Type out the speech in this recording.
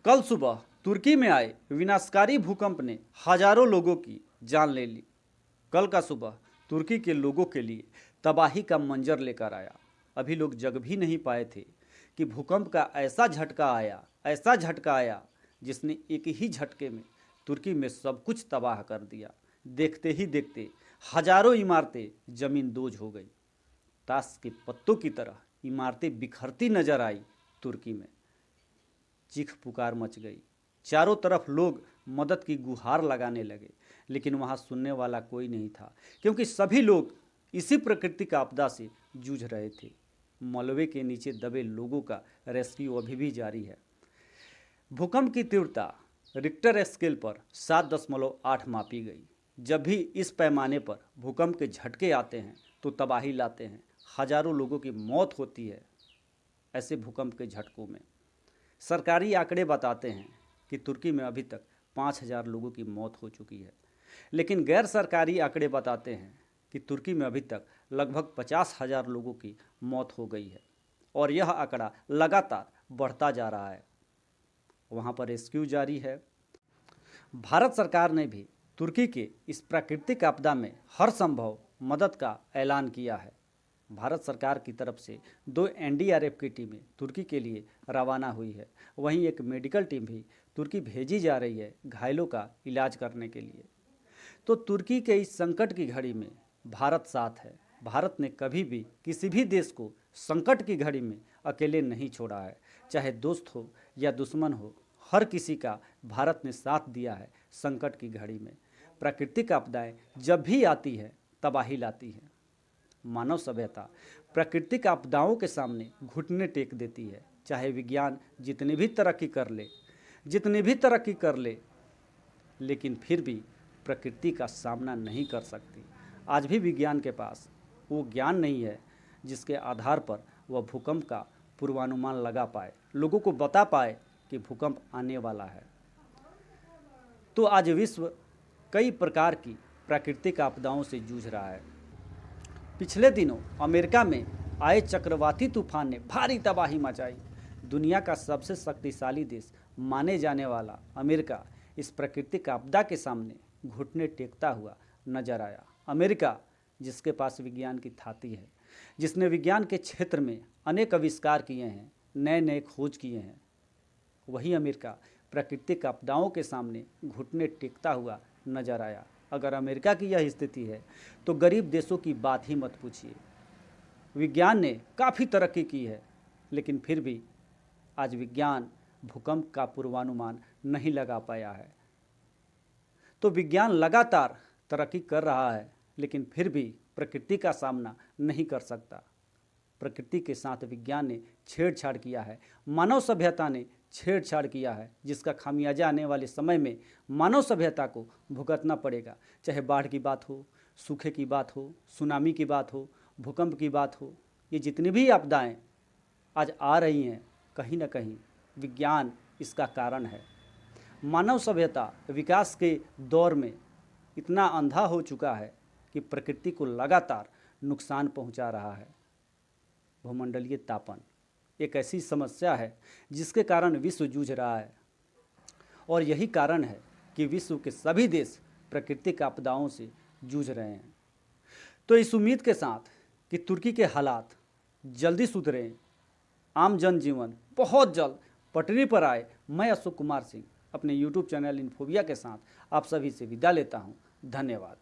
कल सुबह तुर्की में आए विनाशकारी भूकंप ने हजारों लोगों की जान ले ली। कल का सुबह तुर्की के लोगों के लिए तबाही का मंजर लेकर आया। अभी लोग जग भी नहीं पाए थे कि भूकंप का ऐसा झटका आया जिसने एक ही झटके में तुर्की में सब कुछ तबाह कर दिया। देखते ही देखते हजारों इमारतें जमीन दोज हो गई। ताश के पत्तों की तरह इमारतें बिखरती नजर आई। तुर्की में चीख पुकार मच गई। चारों तरफ लोग मदद की गुहार लगाने लगे, लेकिन वहां सुनने वाला कोई नहीं था, क्योंकि सभी लोग इसी प्राकृतिक आपदा से जूझ रहे थे। मलबे के नीचे दबे लोगों का रेस्क्यू अभी भी जारी है। भूकंप की तीव्रता रिक्टर स्केल पर 7.8 मापी गई। जब भी इस पैमाने पर भूकंप के झटके आते हैं तो तबाही लाते हैं। हजारों लोगों की मौत होती है ऐसे भूकंप के झटकों में। सरकारी आंकड़े बताते हैं कि तुर्की में अभी तक 5,000 लोगों की मौत हो चुकी है, लेकिन गैर सरकारी आंकड़े बताते हैं कि तुर्की में अभी तक लगभग 50,000 लोगों की मौत हो गई है और यह आंकड़ा लगातार बढ़ता जा रहा है। वहाँ पर रेस्क्यू जारी है। भारत सरकार ने भी तुर्की के इस प्राकृतिक आपदा में हर संभव मदद का ऐलान किया है। भारत सरकार की तरफ से 2 एनडीआरएफ की टीमें तुर्की के लिए रवाना हुई है। वहीं एक मेडिकल टीम भी तुर्की भेजी जा रही है घायलों का इलाज करने के लिए। तो तुर्की के इस संकट की घड़ी में भारत साथ है। भारत ने कभी भी किसी भी देश को संकट की घड़ी में अकेले नहीं छोड़ा है। चाहे दोस्त हो या दुश्मन हो, हर किसी का भारत ने साथ दिया है संकट की घड़ी में। प्राकृतिक आपदाएं जब भी आती है तबाही लाती है। मानव सभ्यता प्राकृतिक आपदाओं के सामने घुटने टेक देती है। चाहे विज्ञान जितनी भी तरक्की कर ले, लेकिन फिर भी प्रकृति का सामना नहीं कर सकती। आज भी विज्ञान के पास वो ज्ञान नहीं है जिसके आधार पर वह भूकंप का पूर्वानुमान लगा पाए, लोगों को बता पाए कि भूकंप आने वाला है। तो आज विश्व कई प्रकार की प्राकृतिक आपदाओं से जूझ रहा है। पिछले दिनों अमेरिका में आए चक्रवाती तूफान ने भारी तबाही मचाई। दुनिया का सबसे शक्तिशाली देश माने जाने वाला अमेरिका इस प्राकृतिक आपदा के सामने घुटने टेकता हुआ नजर आया। अमेरिका जिसके पास विज्ञान की थाती है, जिसने विज्ञान के क्षेत्र में अनेक आविष्कार किए हैं, नए नए खोज किए हैं, वही अमेरिका प्राकृतिक आपदाओं के सामने घुटने टेकता हुआ नजर आया। अगर अमेरिका की यह स्थिति है तो गरीब देशों की बात ही मत पूछिए। विज्ञान ने काफ़ी तरक्की की है, लेकिन फिर भी आज विज्ञान भूकंप का पूर्वानुमान नहीं लगा पाया है। तो विज्ञान लगातार तरक्की कर रहा है, लेकिन फिर भी प्रकृति का सामना नहीं कर सकता। प्रकृति के साथ विज्ञान ने छेड़छाड़ किया है, मानव सभ्यता ने छेड़छाड़ किया है, जिसका खामियाजा आने वाले समय में मानव सभ्यता को भुगतना पड़ेगा। चाहे बाढ़ की बात हो, सूखे की बात हो, सुनामी की बात हो, भूकंप की बात हो, ये जितनी भी आपदाएं आज आ रही हैं, कहीं ना कहीं विज्ञान इसका कारण है। मानव सभ्यता विकास के दौर में इतना अंधा हो चुका है कि प्रकृति को लगातार नुकसान पहुंचा रहा है। भूमंडलीय तापन एक ऐसी समस्या है जिसके कारण विश्व जूझ रहा है, और यही कारण है कि विश्व के सभी देश प्राकृतिक आपदाओं से जूझ रहे हैं। तो इस उम्मीद के साथ कि तुर्की के हालात जल्दी सुधरें, आम जनजीवन बहुत जल्द पटरी पर आए, मैं अशोक कुमार सिंह अपने YouTube चैनल इन्फोबिया के साथ आप सभी से विदा लेता हूं। धन्यवाद।